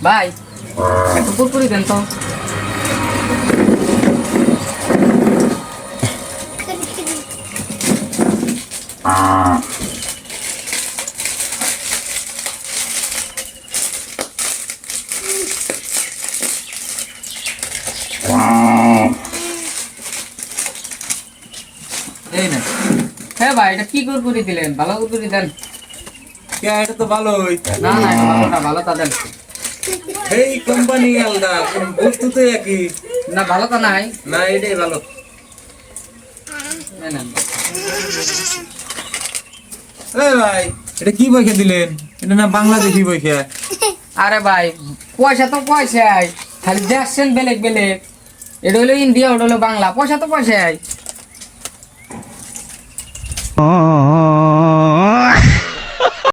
ভাই একটু কুরকুরি দেন তো। এই না হ্যাঁ ভাই, এটা কি কুরকুরি দিলেন? ভালো কুরকুরি দেন। কে এটা তো ভালোই না না, এটা ভালোটা ভালোটা দেন। এই কোম্পানি আলাদা বস্তু তো একই না ভালোটা নাই। না এটাই ভালো এই নেন। এই ভাই এটা কি পয়সা দিলেন এটা না বাংলাদেশি পয়সা আরে ভাই পয়সা তো পয়সাই, খালি দেখছেন বেলেগ বেলেগ। এটা হলো ইন্ডিয়া, ওটা হলো বাংলা, পয়সা তো পয়সাই।